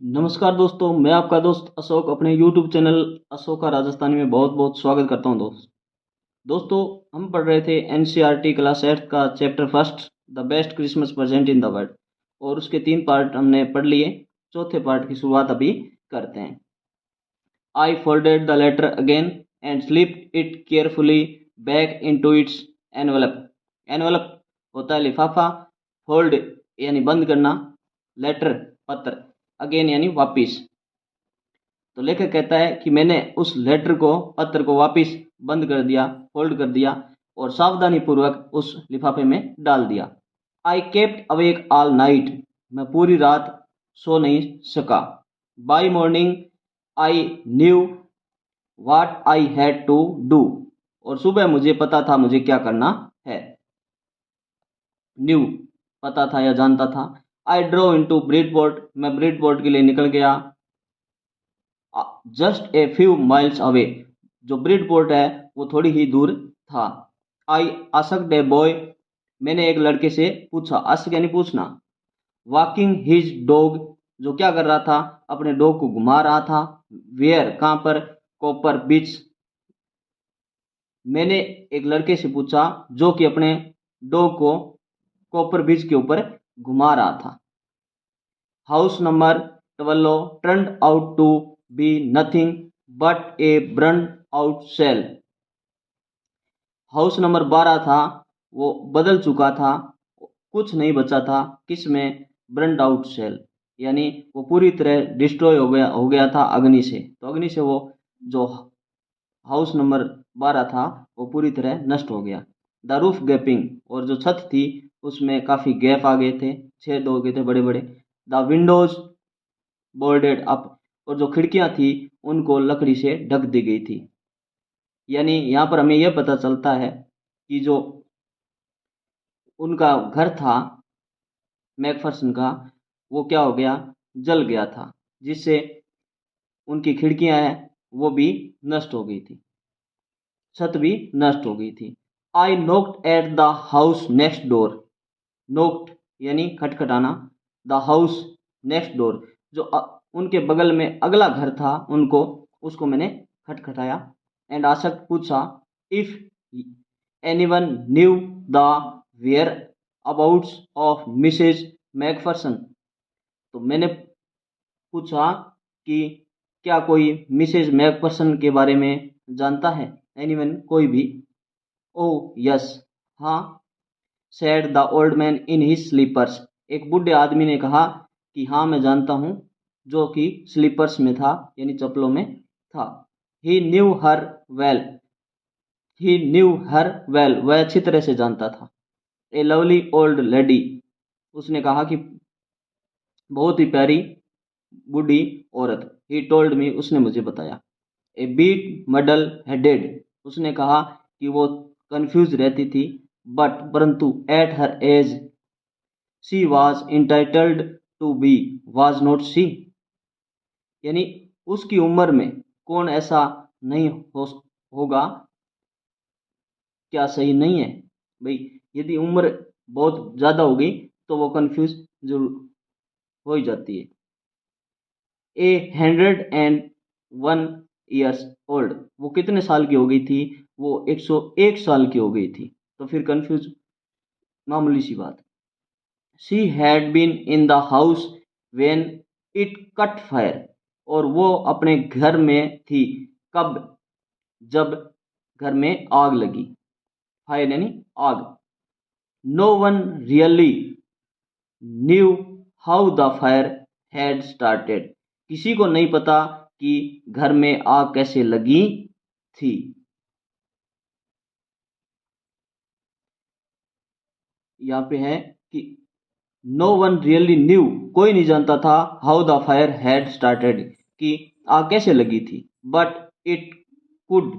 नमस्कार दोस्तों, मैं आपका दोस्त अशोक अपने YouTube चैनल अशोका राजस्थानी में बहुत बहुत स्वागत करता हूं। दोस्तों, हम पढ़ रहे थे NCERT क्लास 8 का chapter first the best Christmas present in the world और उसके 3 पार्ट हमने पढ़ लिए। चौथे पार्ट की शुरुआत अभी करते हैं। I folded the letter again and slipped it carefully back into its envelope. Envelope होता है लिफाफा, फोल्ड यानी बंद करना, लेटर पत्र, अगेन यानी वापिस। तो लेखक कहता है कि मैंने उस लेटर को, पत्र को वापिस बंद कर दिया, फोल्ड कर दिया और सावधानी पूर्वक उस लिफाफे में डाल दिया। I kept awake all night, मैं पूरी रात सो नहीं सका। By morning I knew what I had to do, और सुबह मुझे पता था मुझे क्या करना है। न्यू पता था या जानता था। आई ड्रो इनटू ब्रिडपोर्ट, मैं ब्रिडपोर्ट के लिए निकल गया। Just a few miles away, जो ब्रिडपोर्ट है वो थोड़ी ही दूर था। आई आस्क्ड ए बॉय, मैंने एक लड़के से पूछा। आस्क यानी पूछना। वॉकिंग हिज डॉग, जो क्या कर रहा था, अपने डॉग को घुमा रहा था। वेयर कहां पर, कॉपर बीच, मैंने एक लड़के से पूछा जो कि अपने डॉग को कॉपर बीच के ऊपर घुमा रहा था। House number 12 turned out to be nothing but a burned out shell। House number 12 था, वो बदल चुका था, कुछ नहीं बचा था। किसमें, ब्रंड आउट सेल, यानी वो पूरी तरह डिस्ट्रॉय हो गया था अग्नि से। तो अग्नि से वो जो हाउस नंबर 12 था वो पूरी तरह नष्ट हो गया। द रूफ गैपिंग, और जो छत थी उसमें काफी गैप आ गए थे, छेद हो गए थे बड़े बड़े। द विंडोज बोर्डेड अप, और जो खिड़कियां थी उनको लकड़ी से ढक दी गई थी। यानी यहाँ पर हमें यह पता चलता है कि जो उनका घर था मैकफर्सन का, वो क्या हो गया, जल गया था, जिससे उनकी खिड़कियां हैं वो भी नष्ट हो गई थी, छत भी नष्ट हो गई थी। I knocked at the house next door, knocked यानी खटखटाना, द हाउस नेक्स्ट डोर, जो उनके बगल में अगला घर था उनको, उसको मैंने खटखटाया। एंड आशक पूछा, if anyone knew the whereabouts of Mrs McPherson, तो मैंने पूछा कि क्या कोई मिसेज मैकफर्सन के बारे में जानता है। एनीवन कोई भी। ओ यस हाँ, said the old man in his slippers, एक बूढ़े आदमी ने कहा कि हाँ मैं जानता हूँ, जो कि स्लीपर्स में था यानी चप्पलों में था। ही न्यू हर वेल, ही न्यू हर वेल, वह अच्छी तरह से जानता था। ए लवली ओल्ड लेडी, उसने कहा कि बहुत ही प्यारी बूढ़ी औरत। ही टोल्ड मी, उसने मुझे बताया। ए बीट मडल हेडेड, उसने कहा कि वो कंफ्यूज रहती थी। बट परंतु at her age she was entitled to be, was not she, यानी उसकी उम्र में कौन ऐसा नहीं होगा, क्या सही नहीं है भाई। यदि उम्र बहुत ज्यादा हो गई तो वो कंफ्यूज जरूर हो ही जाती है। ए 101 years ओल्ड, वो कितने साल की हो गई थी, वो 101 साल की हो गई थी। तो फिर कंफ्यूज मामूली सी बात। She had been in the house when it caught fire, और वो अपने घर में थी कब, जब घर में आग लगी। फायर यानी आग। No one really knew how the fire had started, किसी को नहीं पता कि घर में आग कैसे लगी थी। यहाँ पे है कि नो वन रियली न्यू, कोई नहीं जानता था, how the fire had started, कि आग कैसे लगी थी। But it could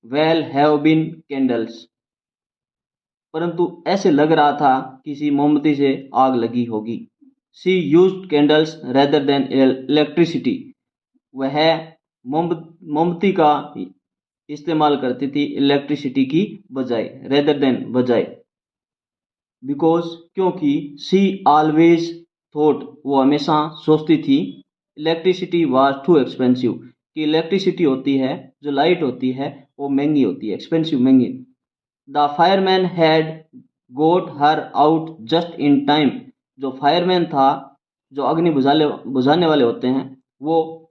well have been candles, परंतु ऐसे लग रहा था किसी मोमबत्ती से आग लगी होगी। She used candles rather than electricity, वह मोमबत्ती का इस्तेमाल करती थी इलेक्ट्रिसिटी की बजाय, रेदर देन बजाय। बिकॉज क्योंकि शी ऑलवेज थॉट, वो हमेशा सोचती थी, इलेक्ट्रिसिटी वाज टू एक्सपेंसिव, कि इलेक्ट्रिसिटी होती है, जो लाइट होती है वो महंगी होती है, एक्सपेंसिव, महंगी। The fireman had got her out just in time, जो फायरमैन था, जो अग्नि बुझाने वाले होते हैं, वो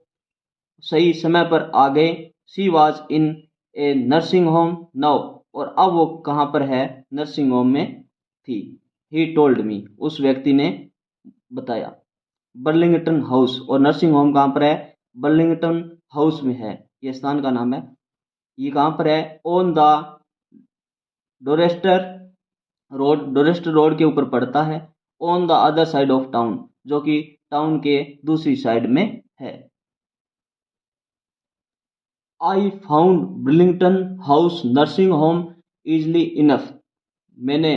सही समय पर आ गए। She was in A nursing home now, और अब वो कहाँ पर है, नर्सिंग होम में थी। ही टोल्ड मी, उस व्यक्ति ने बताया। बर्लिंगटन हाउस, और नर्सिंग होम कहाँ पर है, बर्लिंगटन हाउस में है, ये स्थान का नाम है। ये कहाँ पर है, on the Dorchester Dorchester road के ऊपर पड़ता है, on the other side of town, जो कि टाउन के दूसरी साइड में है। I found Brillington house nursing home easily enough, मैंने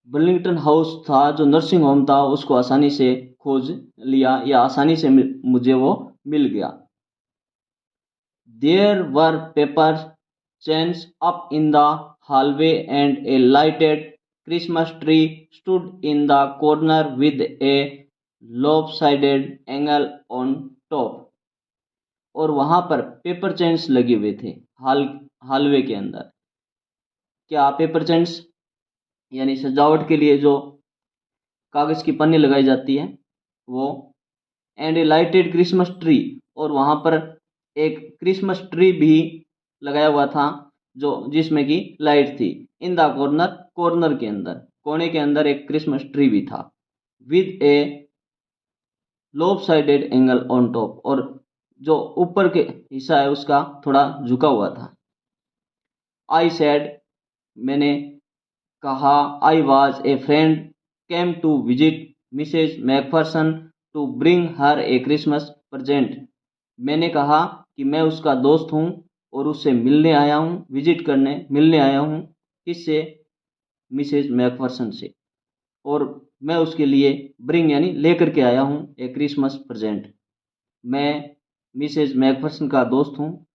ब्रिलिंगटन हाउस था जो नर्सिंग होम था उसको आसानी से खोज लिया, या आसानी से मुझे वो मिल गया। There were paper chains up in the hallway and a lighted Christmas tree stood in the corner with a lopsided angle on top, और वहां पर पेपर चेन्स लगे हुए थे हालवे के अंदर। क्या पेपर चेन्स, यानी सजावट के लिए जो कागज की पन्नी लगाई जाती है वो। And A lighted Christmas tree, और वहां पर एक क्रिसमस ट्री भी लगाया हुआ था, जो जिसमें की लाइट थी। इन द कॉर्नर, कॉर्नर के अंदर, कोने के अंदर एक क्रिसमस ट्री भी था। With A lobe sided angle on top, और जो ऊपर के हिस्सा है उसका थोड़ा झुका हुआ था। आई सेड, मैंने कहा, I was a friend came to visit Mrs McPherson to bring her a Christmas present, मैंने कहा कि मैं उसका दोस्त हूँ और उससे मिलने आया हूँ, विजिट करने, मिलने आया हूँ। किससे, मिसेज मैकफरसन से, और मैं उसके लिए ब्रिंग यानी लेकर के आया हूँ ए क्रिसमस प्रेजेंट, मैं मिसेज मैकफरसन का दोस्त हूँ,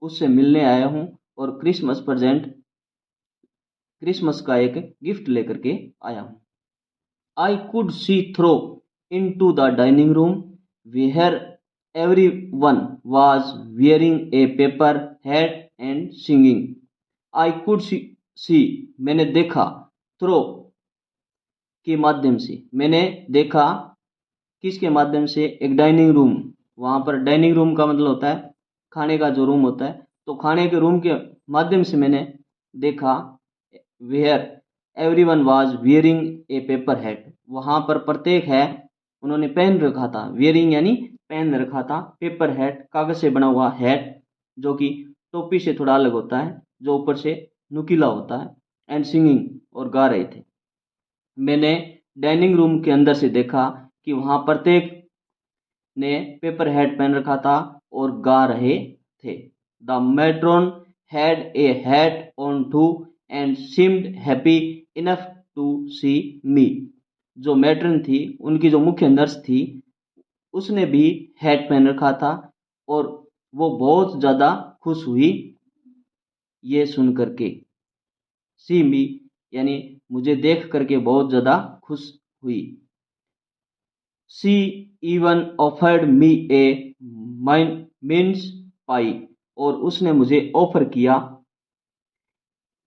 उससे मिलने आया हूँ और क्रिसमस प्रेजेंट, क्रिसमस का एक गिफ्ट लेकर के आया हूँ। I could see through into the dining room where everyone was wearing a paper hat and singing. I could see, मैंने देखा, थ्रो के माध्यम से, मैंने देखा किसके माध्यम से, एक डाइनिंग रूम, वहां पर डाइनिंग रूम का मतलब होता है खाने का जो रूम होता है, तो खाने के रूम के माध्यम से मैंने देखा। Where everyone was wearing a paper hat, वहां पर प्रत्येक है उन्होंने पहन रखा था, वियरिंग यानी पहन रखा था, पेपर हैट कागज से बना हुआ हैट, जो कि टोपी से थोड़ा अलग होता है, जो ऊपर से नुकीला होता है। एंड सिंगिंग, और गा रहे थे। मैंने डाइनिंग रूम के अंदर से देखा कि वहां प्रत्येक ने पेपर हैट पहन रखा था और गा रहे थे। The matron had a hat on too and seemed happy enough to see me, जो मैट्रन थी, उनकी जो मुख्य नर्स थी, उसने भी हैट पहन रखा था और वो बहुत ज़्यादा खुश हुई ये सुन करके। सी मी यानी मुझे देख करके बहुत ज़्यादा खुश हुई। सी इवन ऑफर्ड मी ए मिन्स पाई, और उसने मुझे ऑफर किया,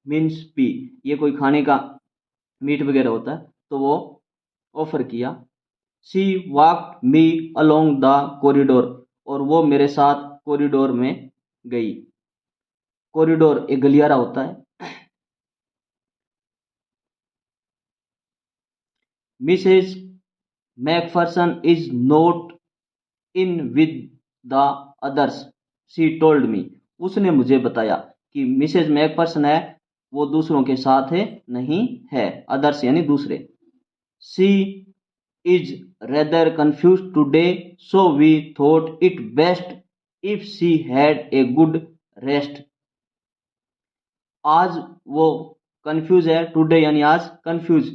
मिन्स पी ये कोई खाने का मीट वगैरह होता है, तो वो ऑफर किया। She walked me along the corridor, और वो मेरे साथ कॉरिडोर में गई। कॉरिडोर एक गलियारा होता है। Mrs McPherson is not in with the others, she told me, उसने मुझे बताया कि मिसेज मैकफरसन है वो दूसरों के साथ है, नहीं है, अदर्स यानी दूसरे। She is rather confuse today, so we thought it best if she had a good rest, आज वो कंफ्यूज है, टुडे यानी आज, कंफ्यूज,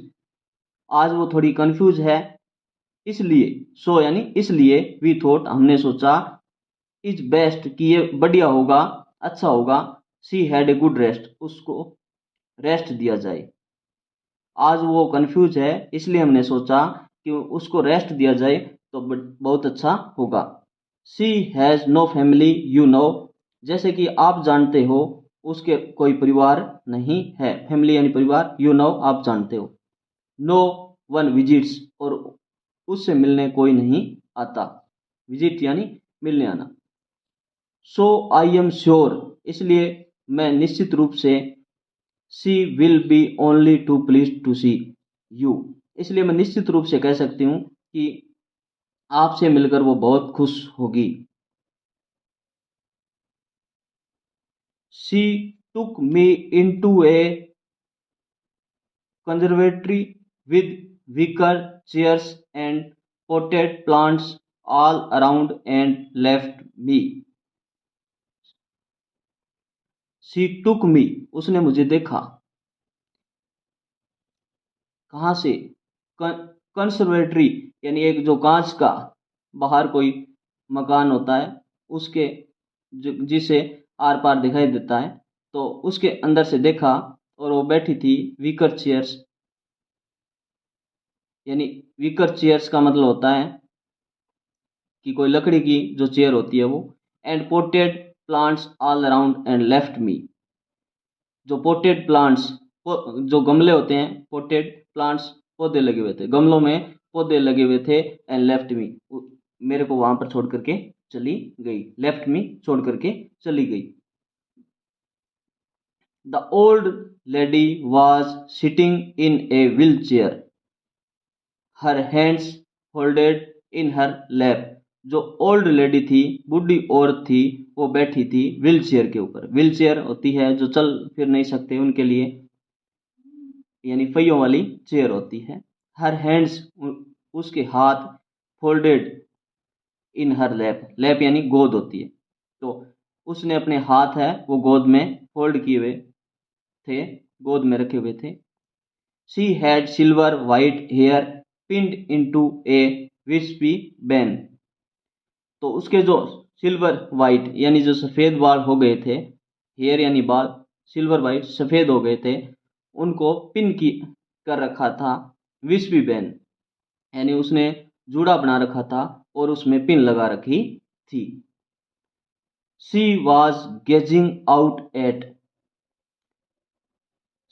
आज वो थोड़ी कंफ्यूज है, इसलिए, सो यानी इसलिए, वी थॉट हमने सोचा, इज बेस्ट कि ये बढ़िया होगा, अच्छा होगा, she had a good rest उसको रेस्ट दिया जाए। आज वो कंफ्यूज है इसलिए हमने सोचा कि उसको रेस्ट दिया जाए तो बहुत अच्छा होगा। She has no family you know, जैसे कि आप जानते हो उसके कोई परिवार नहीं है। फैमिली यानी परिवार, यू नो आप जानते हो। नो वन विजिट्स, और उससे मिलने कोई नहीं आता। विजिट यानी मिलने आना। सो आई एम श्योर, इसलिए मैं निश्चित रूप से, she will be only too please to see you, इसलिए मैं निश्चित रूप से कह सकती हूँ कि आपसे मिलकर वो बहुत खुश होगी। She took me into A conservatory with wicker chairs and potted plants all around and left me. She took me, उसने मुझे देखा। कहाँ से? कंसर्वेटरी यानी एक जो कांच का बाहर कोई मकान होता है उसके, जिसे आर पार दिखाई देता है, तो उसके अंदर से देखा और वो बैठी थी वीकर चेयर्स, यानी वीकर चेयर्स का मतलब होता है कि कोई लकड़ी की जो चेयर होती है वो। And potted plants all around and left me, जो पोटेड प्लांट्स, जो गमले होते हैं, पोटेड प्लांट्स पौधे लगे हुए थे, गमलों में पौधे लगे हुए थे। एंड लेफ्ट मी, मेरे को वहां पर छोड़ करके चली गई। लेफ्ट मी, छोड़ करके चली गई। The old lady was sitting in a wheel chair, her hands folded in her lap, जो ओल्ड लेडी थी, बूढ़ी औरत थी, वो बैठी थी व्हील चेयर के ऊपर। व्हील चेयर होती है जो चल फिर नहीं सकते उनके लिए, यानी पहियों वाली चेयर होती है। हर हैंड्स, उसके हाथ, फोल्डेड इन हर लैप, लैप यानी गोद होती है, तो उसने अपने हाथ है वो गोद में फोल्ड किए हुए थे, गोद में रखे हुए थे। She had silver white hair pinned into a wispy bun, तो उसके जो सिल्वर व्हाइट यानी जो सफ़ेद बाल हो गए थे, हेयर यानी बाल, सिल्वर व्हाइट सफ़ेद हो गए थे, उनको पिन की कर रखा था। विस्पी बैन यानी उसने जूड़ा बना रखा था और उसमें पिन लगा रखी थी। She was gazing out at,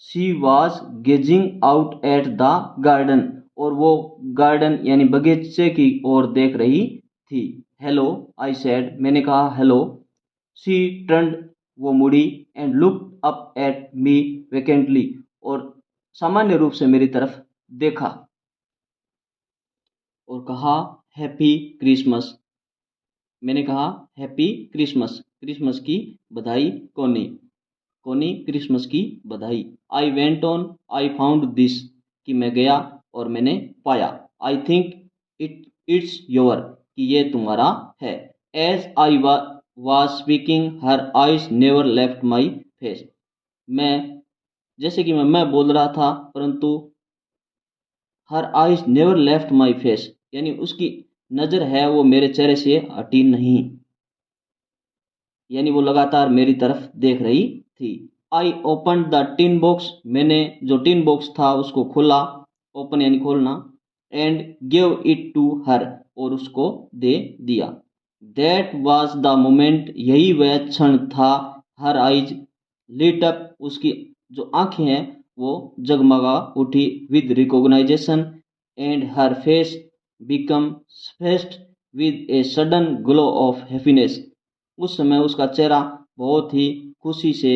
she was gazing out at the garden, और वो गार्डन यानी बगीचे की ओर देख रही थी। हेलो आई सेड, मैंने कहा हेलो। शी टर्न्ड, वो मुड़ी। And looked up at me vacantly, और सामान्य रूप से मेरी तरफ देखा और कहा हैप्पी क्रिसमस। मैंने कहा हैप्पी क्रिसमस, क्रिसमस की बधाई कोनी, कोनी क्रिसमस की बधाई। I went on, I found this, कि मैं गया और मैंने पाया। आई थिंक इट्स योर, कि ये तुम्हारा है। As I was speaking her eyes never left my face, मैं, जैसे कि मैं बोल रहा था, परंतु her eyes never left my face, यानी उसकी नज़र है वो मेरे चेहरे से हटी नहीं, यानी वो लगातार मेरी तरफ देख रही थी। I open the tin box, मैंने जो टिन बॉक्स था उसको खोला, ओपन यानी खोलना। And give it to her, और उसको दे दिया। दैट वॉज द मोमेंट, यही वह क्षण था। हर आइज लिट अप, उसकी जो आंखें हैं वो जगमगा उठी। With recognition, and her face become fest with a sudden glow of happiness, उस समय उसका चेहरा बहुत ही खुशी से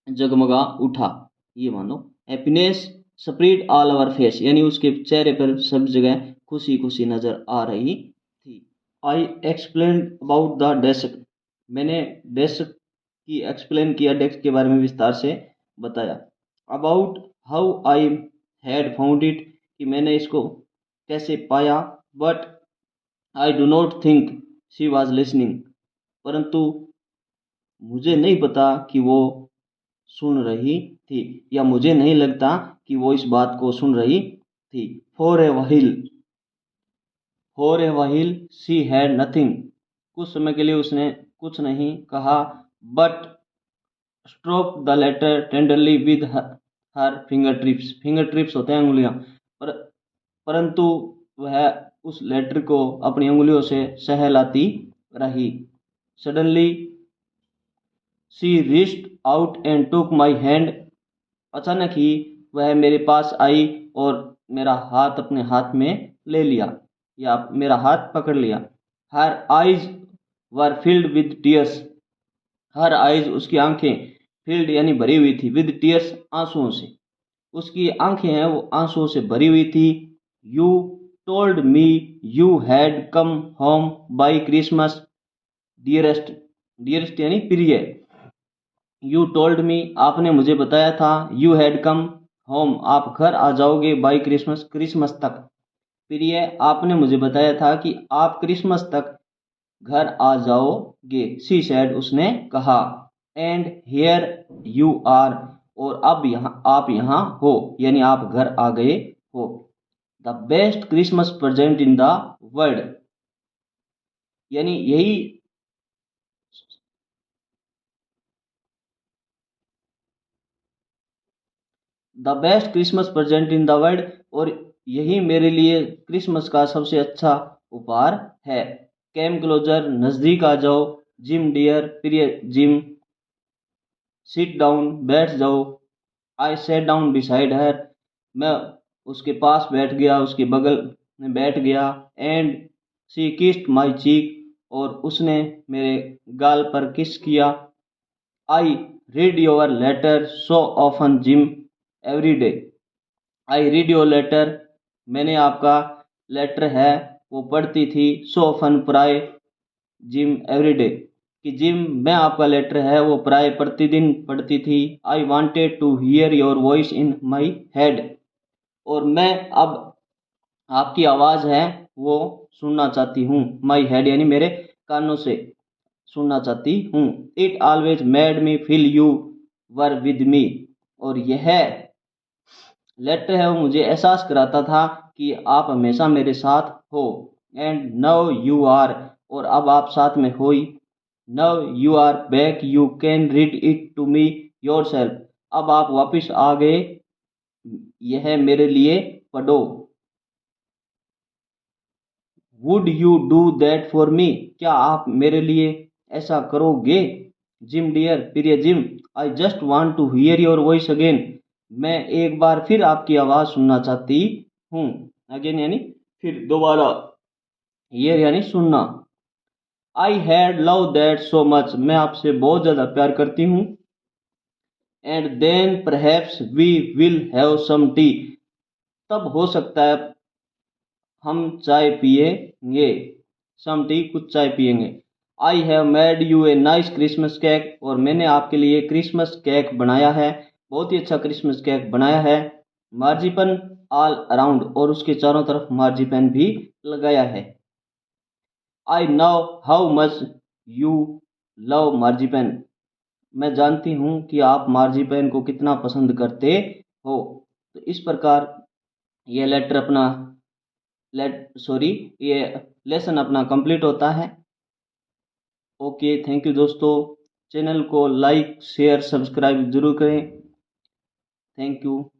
जगमगा उठा। ये मानो happiness spread all over face, यानी उसके चेहरे पर सब जगह खुशी खुशी नजर आ रही थी। I explain about the desk, मैंने डेस्क की एक्सप्लेन किया, डेस्क के बारे में विस्तार से बताया। About how I had found it, कि मैंने इसको कैसे पाया। But I do not think she was listening, परंतु मुझे नहीं पता कि वो सुन रही थी, या मुझे नहीं लगता कि वो इस बात को सुन रही थी। For a while she had nothing, कुछ समय के लिए उसने कुछ नहीं कहा। But stroke the letter tenderly with her finger tips, finger tips होते हैं उंगलियां, पर परंतु वह उस लेटर को अपनी उंगलियों से सहलाती रही। Suddenly she reached out and took my hand. अचानक ही वह मेरे पास आई और मेरा हाथ अपने हाथ में ले लिया या मेरा हाथ पकड़ लिया। Her eyes were filled with tears. Her eyes उसकी आंखें, फील्ड यानी भरी हुई थी, विद टीयर्स आंसुओं से। उसकी आंखें हैं वो आंसुओं से भरी हुई थी। You told me you had come home by Christmas dearest. Dearest यानी प्रिय। यू टोल्ड मी आपने मुझे बताया था, यू हैड कम होम आप घर आ जाओगे, बाय क्रिसमस क्रिसमस तक। प्रिय आपने मुझे बताया था कि आप क्रिसमस तक घर आ जाओगे। शी सेड उसने कहा। एंड हियर यू आर और अब यहाँ आप यहाँ हो यानी आप घर आ गए हो। The best Christmas present in the world यानी यही the best Christmas present in the world और यही मेरे लिए क्रिसमस का सबसे अच्छा उपहार है। कैम क्लोजर नज़दीक आ जाओ। जिम डियर प्रिय जिम। सिट डाउन बैठ जाओ। आई सेट डाउन बिसाइड हर मैं उसके पास बैठ गया, उसके बगल में बैठ गया। And she kissed my cheek और उसने मेरे गाल पर किस किया। I read your letter so often Jim every day. I read your letter मैंने आपका लेटर है वो पढ़ती थी। सो ऑफन प्राय जिम एवरी डे कि जिम मैं आपका लेटर है वो प्राय प्रतिदिन पढ़ती थी। I wanted to hear your voice in my head और मैं अब आपकी आवाज़ है वो सुनना चाहती हूँ। माई हेड यानी मेरे कानों से सुनना चाहती हूँ। It always made me feel you were with me और यह लेटर है वो मुझे एहसास कराता था कि आप हमेशा मेरे साथ हो। एंड नाउ यू आर और अब आप साथ में हो ही। Now you are back you can read it to me yourself अब आप वापस आ गए यह मेरे लिए पढ़ो। Would you do that for me क्या आप मेरे लिए ऐसा करोगे। जिम डियर प्रिय Jim. I just want to hear your voice again मैं एक बार फिर आपकी आवाज़ सुनना चाहती हूँ। अगेन यानी फिर दोबारा। हियर यानी सुनना। I had love that so much मैं आपसे बहुत ज़्यादा प्यार करती हूँ। And then perhaps we will have some tea तब हो सकता है हम चाय पिएंगे। सम टी कुछ चाय पिएंगे। I have made U a nice Christmas cake और मैंने आपके लिए क्रिसमस केक बनाया है बहुत ही अच्छा क्रिसमस केक बनाया है। मार्जिपन ऑल अराउंड और उसके चारों तरफ मार्जिपन भी लगाया है। I know how much you love marzipan मैं जानती हूँ कि आप मार्जिपन को कितना पसंद करते हो। तो इस प्रकार यह लेटर अपना ये लेसन अपना कंप्लीट होता है। ओके थैंक यू दोस्तों। चैनल को लाइक शेयर सब्सक्राइब जरूर करें। Thank you.